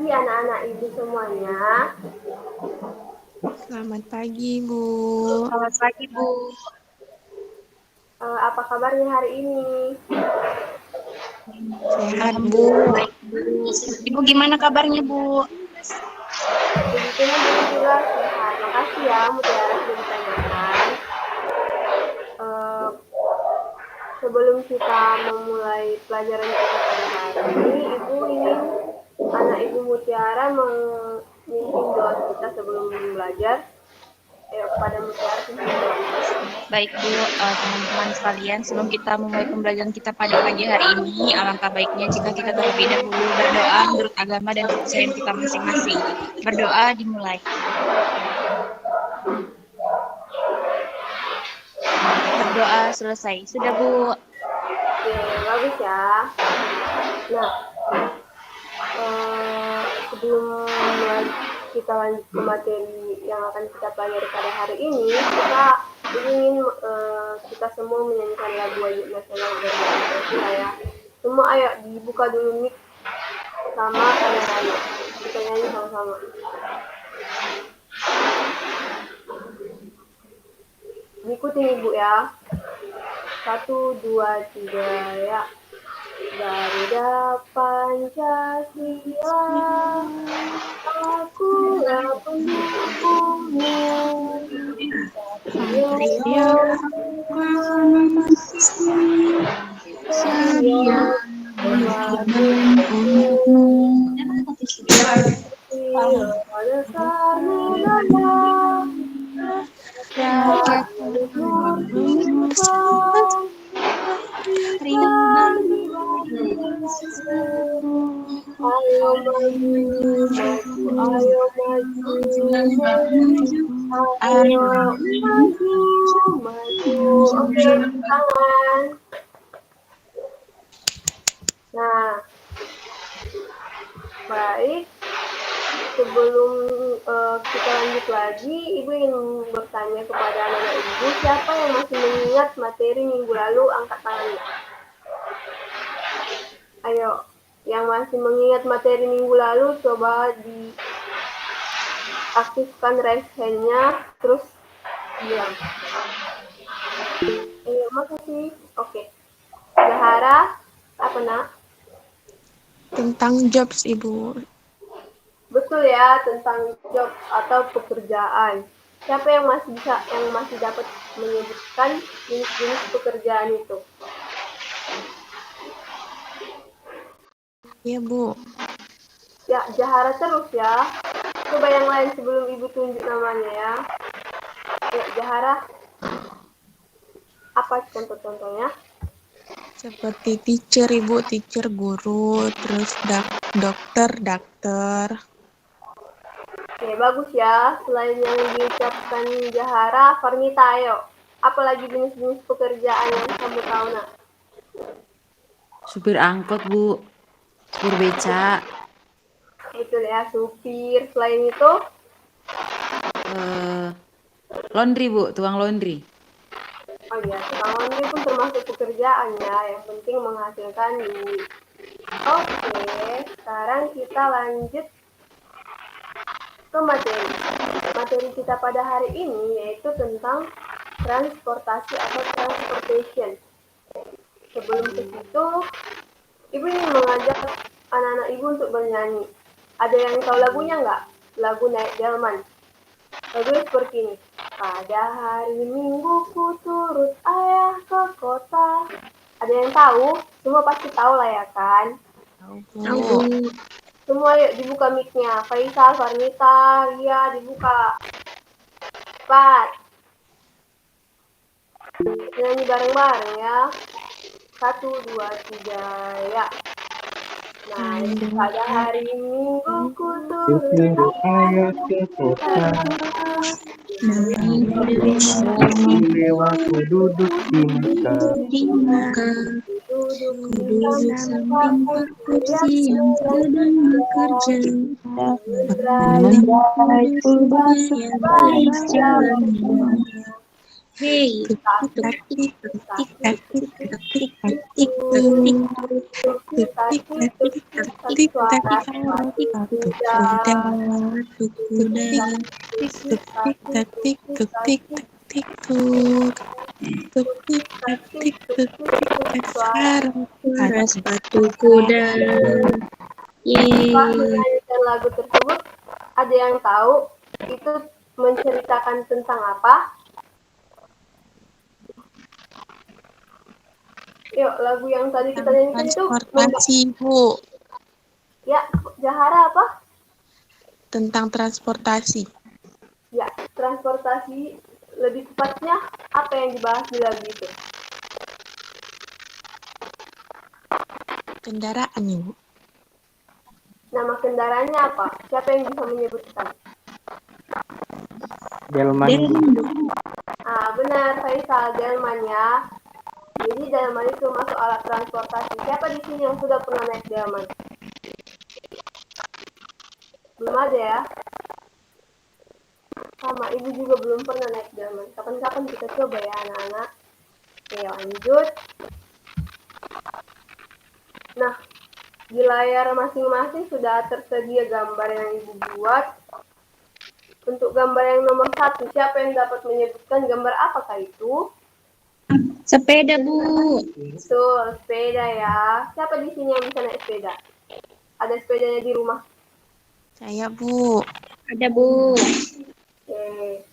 pagi anak-anak ibu semuanya. Selamat pagi, Bu. Selamat pagi, Bu. Apa kabarnya hari ini? Sehat, Bu. Baik, Bu. Ibu gimana kabarnya, Bu? Puji Tuhan ibu juga sehat. Makasih ya Mutiara sudah ditanyakan. Sebelum kita memulai pelajaran kita pada hari ini, ibu ingin anak ibu Mutiara memimpin doa kita sebelum belajar. Ayo kepada Mutiara pimpin doa. Baik, Bu. Teman-teman sekalian, sebelum kita memulai pembelajaran kita pada pagi hari ini, alangkah baiknya jika kita terlebih dahulu berdoa menurut agama dan kepercayaan kita masing-masing. Berdoa dimulai. Berdoa selesai. Sudah, Bu. Oke, bagus ya. Nah, sebelum kita lanjut ke materi yang akan kita pelajari pada hari ini, kita ingin kita semua menyanyikan lagu wajib nasional Indonesia ya. Semua ayo dibuka dulu mic sama kamera. Kita nyanyi sama-sama. Ikutin ibu ya. 1, 2, 3 ya. Garuda Pancasila, akulah pendukungmu. Satria Satria rakyat Ayo maju, ayo maju, ayo maju. Oke, tangan. Nah, baik. Sebelum kita lanjut lagi, Ibu ingin bertanya kepada anak-anak Ibu, siapa yang masih mengingat materi minggu lalu, angkat tangannya. Ayo, yang masih mengingat materi minggu lalu, coba diaktifkan raise hand-nya, terus bilang. Ayo, makasih. Oke. Zahara, apa nak? tentang jobs, Ibu. Betul ya, tentang job atau pekerjaan. Siapa yang masih dapat menyebutkan jenis-jenis pekerjaan itu? Iya, Bu. Ya, Zahara terus ya. Coba yang lain sebelum Ibu tunjuk namanya ya. Ya, Zahara. Apa contoh-contohnya? Seperti teacher, Ibu, teacher guru, terus dokter. Oke, bagus ya. Selain yang diucapkan Zahara, Farmita ayo. Apalagi jenis-jenis pekerjaan yang kamu tahu nak? Supir angkot, Bu. Supir beca. Betul ya, supir. Selain itu? Laundry, Bu. Tukang laundry. Oh iya, tukang laundry pun termasuk pekerjaan ya. Yang penting menghasilkan duit. Oke, sekarang kita lanjut ke materi. Materi kita pada hari ini yaitu tentang transportasi atau transportation. Sebelum ke situ, Ibu ingin mengajak anak-anak Ibu untuk bernyanyi. Ada yang tahu lagunya nggak? Lagu Naik Delman. Lagunya seperti ini. Pada hari Minggu ku turut ayah ke kota. Ada yang tahu? Semua pasti tahu lah ya kan? Tahu, Bu. Semua yuk dibuka mic-nya. Faisal, Farnita, Ria, dibuka. Cepat. Nyanyi bareng-bareng ya. 1, 2, 3, ya. Nah, pada hari Minggu ku turut ayah ke kota. Lewat ku duduk di muka. Duduk samping kursi yang sedang bekerja. Menjadi tugas yang baik jalannya. Hei, Tuk Taktik, tik tuk tik tak tik taktik, tuk tik tak tik tuk. Tuk tik tak tik tuk tik tak suara suara tik tuk kuda. kuda. Tuk kuda, tik tik tuk tik tak tik tuk tik tak tik tuk. Tuk tik tak tik tuk tik tak suara suara sepatu sepatu kuda. Saat Yeay. menyanyikan lagu tersebut, ada yang tahu itu menceritakan tentang apa? Yuk, lagu yang tadi kita tentang nyanyikan itu transportasi, Bu. ya, Zahara apa? Tentang transportasi. Ya, transportasi, lebih tepatnya apa yang dibahas di lagu itu? Kendaraan, Ibu. Nama kendaraannya apa? Siapa yang bisa menyebutkan? Delman. Delman, Bu. Benar, Faisal, delman ya. Jadi delman itu masuk alat transportasi. Siapa di sini yang sudah pernah naik delman? Belum ada ya? Sama, ibu juga belum pernah naik delman. Kapan-kapan kita coba ya anak-anak. Oke, lanjut. Nah, di layar masing-masing sudah tersedia gambar yang ibu buat. Untuk gambar yang nomor 1, siapa yang dapat menyebutkan gambar apakah itu? Sepeda, Bu. Betul, sepeda ya. Siapa di sini yang bisa naik sepeda? Ada sepedanya di rumah? Saya, Bu. Ada, Bu. Oke.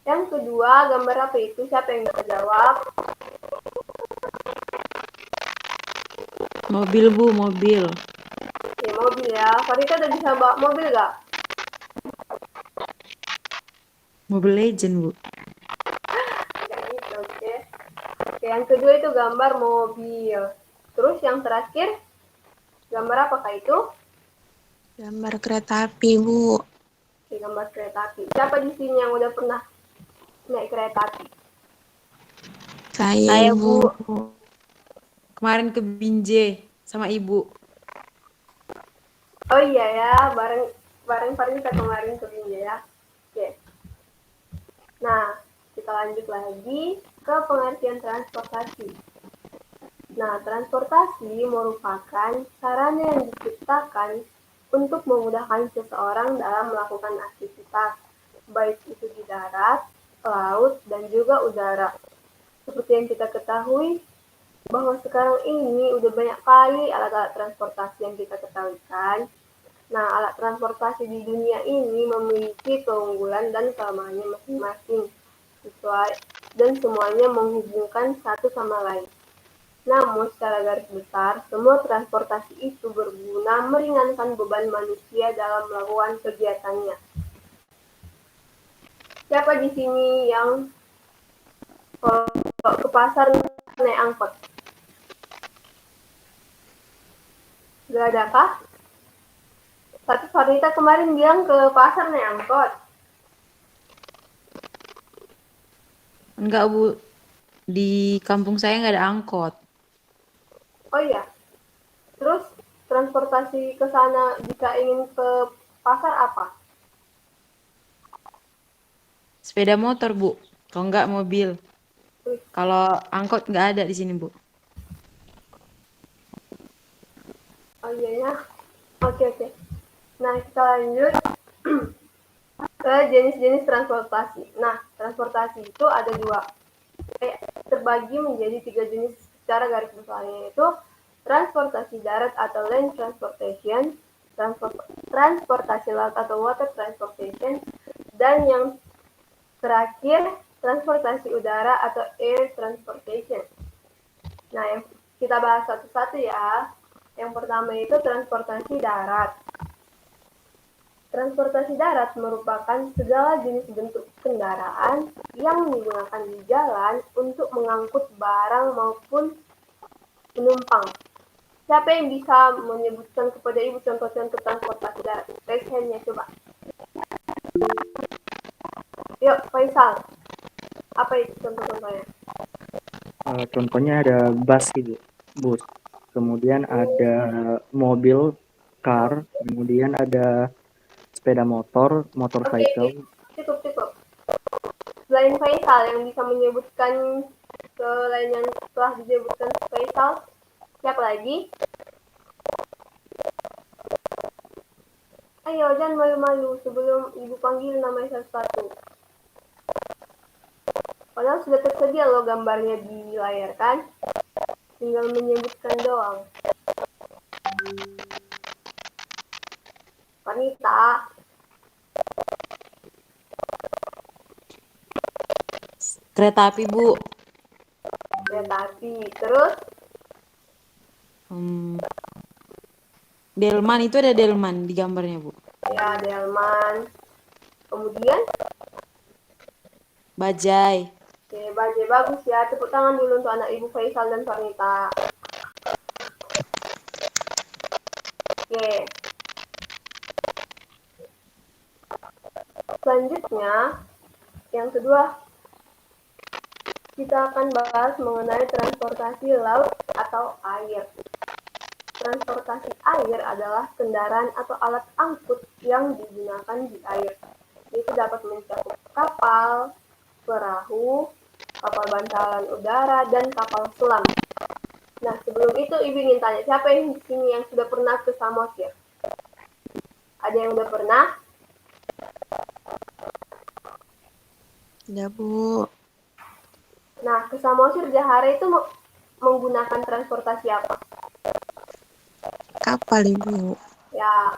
Yang kedua, gambar apa itu? Siapa yang bisa jawab? Mobil, Bu, mobil. Oke, mobil ya. Farita udah bisa bawa mobil gak? Mobil Legend, Bu. Gak gitu, oke. Oke, yang kedua itu gambar mobil. Terus yang terakhir, gambar apakah itu? Gambar kereta api, Bu. Oke, gambar kereta api. Siapa di sini yang udah pernah naik kereta api? Saya, Saya, Bu. Bu. Kemarin ke Binjai sama ibu. Oh iya ya, bareng Farita kemarin ke Binjai ya. Oke. Nah, kita lanjut lagi ke pengertian transportasi. Nah, transportasi merupakan sarana yang diciptakan untuk memudahkan seseorang dalam melakukan aktivitas, baik itu di darat, laut, dan juga udara. Seperti yang kita ketahui, bahwa sekarang ini udah banyak kali alat-alat transportasi yang kita ketahui kan. Nah, alat transportasi di dunia ini memiliki keunggulan dan kelemahannya masing-masing, sesuai dan semuanya menghubungkan satu sama lain. Namun, secara garis besar, semua transportasi itu berguna meringankan beban manusia dalam melakukan kegiatannya. Siapa di sini yang kalau ke pasar naik angkot? Gak ada kah? Tapi Farita kemarin bilang ke pasar naik angkot. Enggak, Bu. Di kampung saya nggak ada angkot. Oh iya, terus transportasi ke sana jika ingin ke pasar apa? Sepeda motor, Bu. Kalau nggak mobil. Kalau angkot nggak ada di sini, Bu. Oh iya ya, oke. Nah, kita lanjut ke jenis-jenis transportasi. Nah, transportasi itu ada dua, terbagi menjadi 3 jenis secara garis besarnya, yaitu transportasi darat atau land transportation, transportasi laut atau water transportation, dan yang terakhir transportasi udara atau air transportation. Nah, yang kita bahas satu-satu ya. Yang pertama itu transportasi darat. Transportasi darat merupakan segala jenis bentuk kendaraan yang digunakan di jalan untuk mengangkut barang maupun penumpang. Siapa yang bisa menyebutkan kepada ibu contoh-contoh transportasi darat? Raise hand-nya coba. Yuk, Faisal. Apa itu contoh-contohnya? Contohnya ada bus gitu, bus. Kemudian ada mobil, car. Kemudian ada sepeda motor, Oke, motorcycle. cukup. Selain Faisal yang bisa menyebutkan selain yang telah disebutkan Faisal, siapa lagi? Ayo, jangan malu-malu sebelum ibu panggil namanya satu-satu. Padahal sudah tersedia loh gambarnya di layar kan? Tinggal menyebutkan doang. Wanita, Kereta api, Bu. kereta api. Terus, Delman, itu ada delman di gambarnya, Bu. ya delman. Kemudian, Bajai. oke, bajai bagus ya. Tepuk tangan dulu untuk anak ibu Faisal dan Farnita. Oke. Selanjutnya, yang kedua, kita akan bahas mengenai transportasi laut atau air. Transportasi air adalah kendaraan atau alat angkut yang digunakan di air. Itu dapat mencakup kapal, perahu, kapal bantalan udara, dan kapal selam. Nah, sebelum itu Ibu ingin tanya, siapa yang di sini yang sudah pernah ke Samosir? Ada yang udah pernah? Ya, Bu. Nah, ke Samosir Jahara itu menggunakan transportasi apa? Kapal, Ibu. Ya,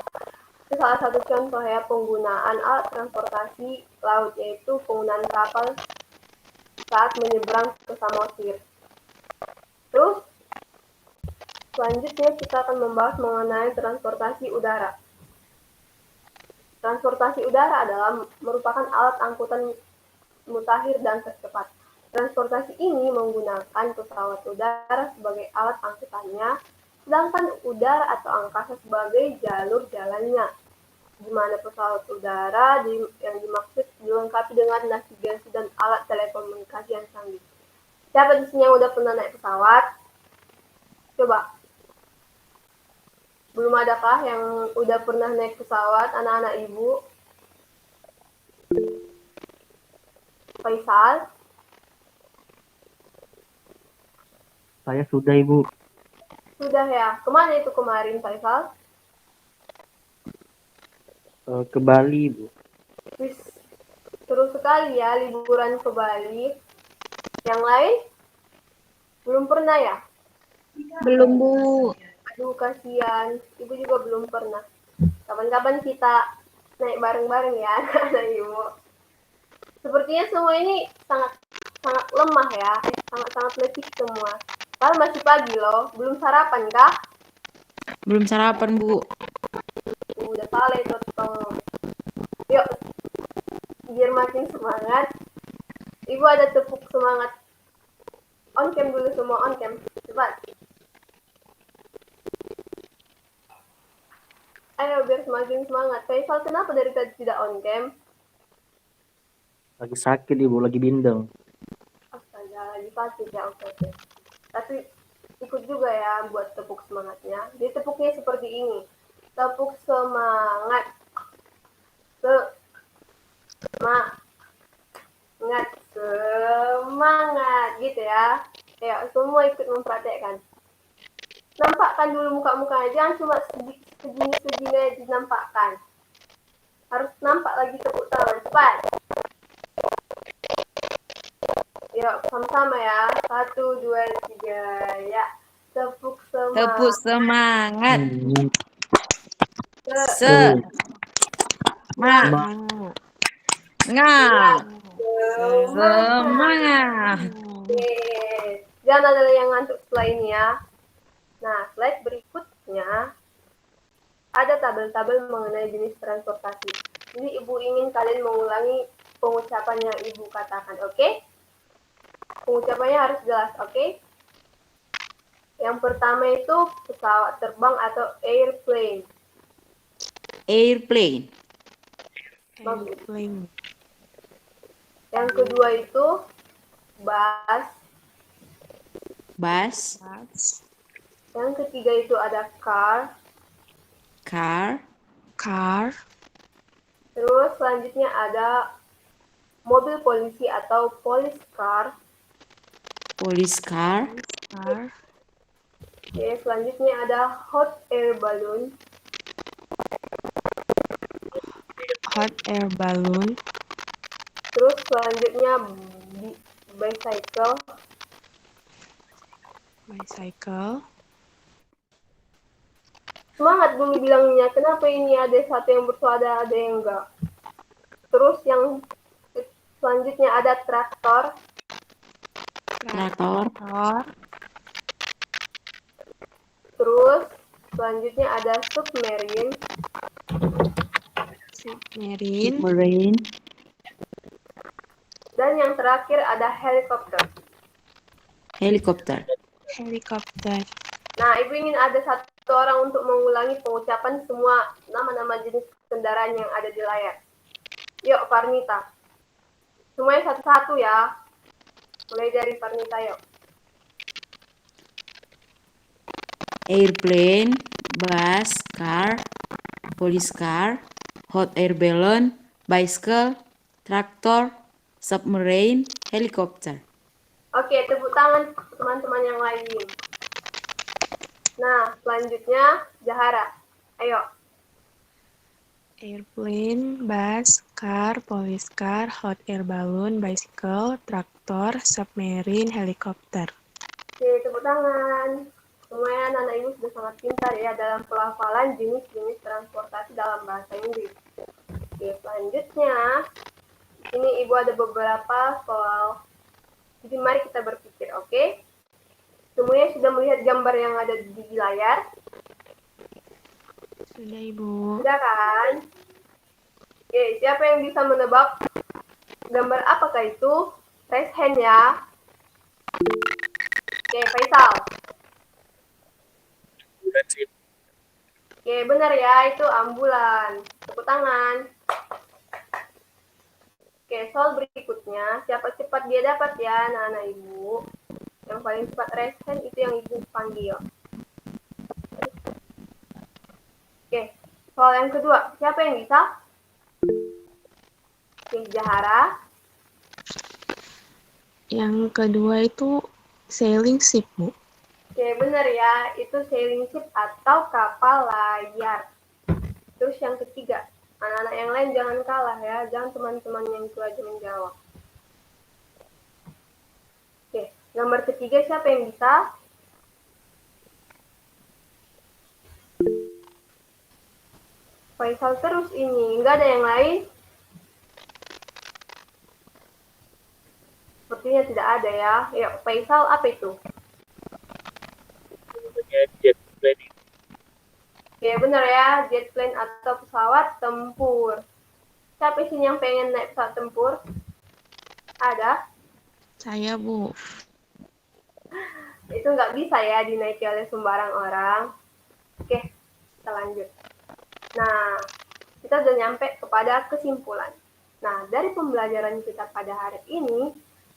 itu salah satu contoh ya penggunaan alat transportasi laut, yaitu penggunaan kapal saat menyeberang ke Samosir. Terus, selanjutnya kita akan membahas mengenai transportasi udara. Transportasi udara adalah merupakan alat angkutan mutakhir dan tercepat. Transportasi ini menggunakan pesawat udara sebagai alat angkutannya, sedangkan udara atau angkasa sebagai jalur jalannya. Di mana pesawat udara yang dimaksud dilengkapi dengan navigasi dan alat telekomunikasi yang canggih. Siapa di sini yang udah pernah naik pesawat? Coba. Belum adakah yang udah pernah naik pesawat, anak-anak ibu? Faisal? Saya sudah, Ibu. Sudah ya. Kemana itu kemarin, Faisal? Ke Bali, Ibu. Wis, seru sekali ya liburan ke Bali. Yang lain? Belum pernah ya? Belum, Bu. Aduh, kasihan. Ibu juga belum pernah. Kapan-kapan kita naik bareng-bareng ya, anak ibu. Sepertinya semua ini sangat sangat lemah ya, sangat letih semua. Padahal masih pagi loh, belum sarapan kah? Belum sarapan, Bu. Udah salah itu tong. Yuk, biar makin semangat. Ibu ada tepuk semangat. On cam dulu semua, on cam. Cepat. Ayo biar semakin semangat. Faisal kenapa dari tadi tidak on cam? Lagi sakit, Ibu. Lagi bindeng. Astaga, lagi sakit ya, oke. Tapi ikut juga ya buat tepuk semangatnya. Jadi tepuknya seperti ini. Tepuk semangat. Semangat. Semangat. Gitu ya. Ayo, semua ikut mempraktekkan. Nampakkan dulu muka-mukanya. Jangan cuma segini-segini aja dinampakkan. Harus nampak lagi tepuk tangan. Cepat. Yuk, sama-sama ya. 1, 2, 3. Ya. Tepuk semangat. Tepuk semangat. Se- Semangat. Semangat. Oke. Jangan ada yang ngantuk setelah ini ya. Nah, slide berikutnya ada tabel-tabel mengenai jenis transportasi. Jadi Ibu ingin kalian mengulangi pengucapan yang Ibu katakan, oke? Pengucapannya harus jelas, oke? Yang pertama itu pesawat terbang atau airplane. Airplane. Bagus. Airplane. Yang kedua itu bus. Bus. Yang ketiga itu ada car. Car. Car. Terus selanjutnya ada mobil polisi atau police car. Police car. Car. Oke, selanjutnya ada hot air balloon. Hot air balloon. Terus selanjutnya bicycle. Bicycle. Semangat Bumi bilangnya, kenapa ini ada satu yang bersuara, ada yang enggak. Terus yang selanjutnya ada traktor. Traktor. Terus selanjutnya ada submarine. Submarine. Submarine. Dan yang terakhir ada helikopter. Helikopter. Helikopter. Nah, Ibu ingin ada satu orang untuk mengulangi pengucapan semua nama-nama jenis kendaraan yang ada di layar. Yuk, Farnita. Semuanya satu-satu ya. Mulai dari Farnita, yuk. Airplane, bus, car, police car, hot air balloon, bicycle, tractor, submarine, helicopter. Oke, tepuk tangan teman-teman yang lain. Nah, selanjutnya Jahara. Ayo. Airplane, bus, car, police car, hot air balloon, bicycle, traktor, submarine, helikopter. Oke, tepuk tangan. Semuanya anak ibu sudah sangat pintar ya dalam pelafalan jenis-jenis transportasi dalam bahasa Inggris. Oke, selanjutnya ini ibu ada beberapa soal. Jadi mari kita berpikir, oke? Semuanya sudah melihat gambar yang ada di layar? Sudah, Ibu. Sudah kan? Oke, siapa yang bisa menebak gambar apakah itu? Raise hand ya. Oke, Faisal. Oke, benar ya, itu ambulan. Tepuk tangan. Oke, soal berikutnya, siapa cepat dia dapat ya, anak-anak ibu. Yang paling cepat raise hand itu yang ibu panggil. Oke, soal yang kedua, siapa yang bisa? Oke, Jahara. Yang kedua itu sailing ship, Bu. Oke, benar ya, itu sailing ship atau kapal layar. Terus yang ketiga, anak-anak yang lain jangan kalah ya, jangan teman-teman yang itu aja menjawab. Oke, gambar ketiga siapa yang bisa? Faisal terus ini, nggak ada yang lain? Sepertinya tidak ada ya. Ya, Faisal apa itu? Ya benar ya, jet plane atau pesawat tempur. Siapa sih yang pengen naik pesawat tempur? Ada? Saya, Bu. Itu nggak bisa ya dinaiki oleh sembarang orang. Oke, kita lanjut. Nah, kita udah nyampe kepada kesimpulan. Nah, dari pembelajaran kita pada hari ini,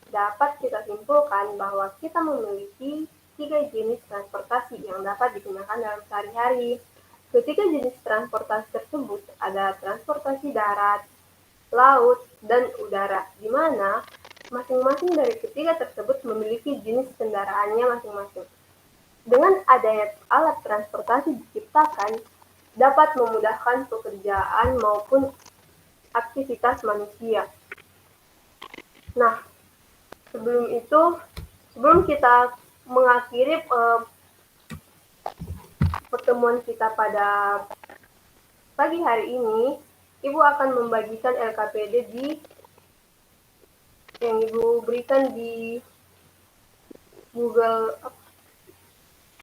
dapat kita simpulkan bahwa kita memiliki 3 jenis transportasi yang dapat digunakan dalam sehari-hari. Ketiga jenis transportasi tersebut ada transportasi darat, laut, dan udara, di mana masing-masing dari ketiga tersebut memiliki jenis kendaraannya masing-masing. Dengan adanya alat transportasi diciptakan, dapat memudahkan pekerjaan maupun aktivitas manusia. Nah, sebelum kita mengakhiri pertemuan kita pada pagi hari ini, Ibu akan membagikan LKPD yang Ibu berikan di Google,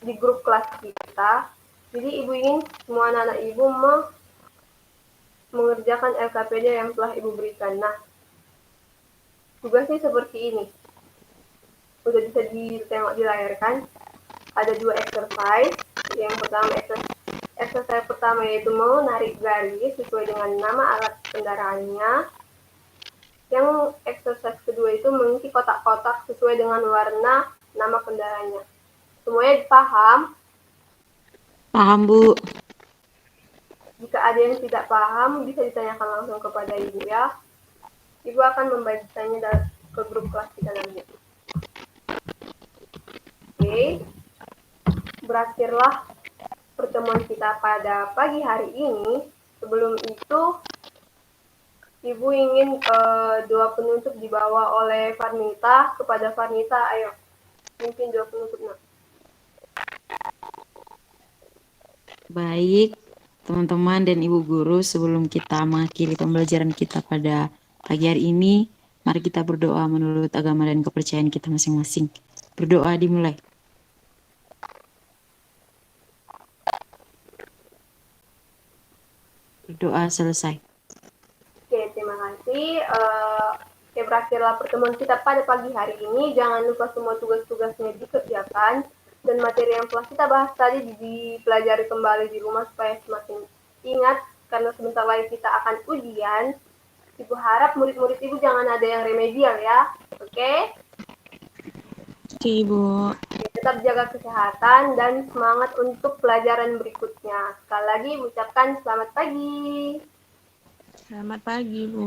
di grup kelas kita. Jadi Ibu ingin semua anak-anak Ibu mengerjakan LKPD yang telah Ibu berikan. Nah, tugasnya seperti ini. Udah bisa ditengok di layar kan? Ada 2 exercise. Yang pertama, exercise pertama yaitu menarik garis sesuai dengan nama alat kendaraannya. Yang exercise kedua itu mengisi kotak-kotak sesuai dengan warna nama kendaraannya. Semuanya paham? Paham, Bu. Jika ada yang tidak paham, bisa ditanyakan langsung kepada Ibu ya. Ibu Ibu akan membacanya ke grup kelas kita nanti. Oke, berakhirlah pertemuan kita pada pagi hari ini. Sebelum itu, Ibu ingin doa penutup dibawa oleh Farnita kepada Farnita. Ayo, mungkin doa penutup, Nak. Baik, teman-teman dan ibu guru, sebelum kita mengakhiri pembelajaran kita pada pagi hari ini, mari kita berdoa menurut agama dan kepercayaan kita masing-masing. Berdoa dimulai. Berdoa selesai. Oke, terima kasih. Oke, berakhirlah pertemuan kita pada pagi hari ini. Jangan lupa semua tugas-tugasnya dikerjakan. Dan materi yang telah kita bahas tadi dipelajari kembali di rumah supaya semakin ingat. Karena sebentar lagi kita akan ujian. Ibu harap murid-murid Ibu jangan ada yang remedial ya. Oke? Oke, Ibu. Oke, tetap jaga kesehatan dan semangat untuk pelajaran berikutnya. Sekali lagi ucapkan selamat pagi. Selamat pagi, Bu.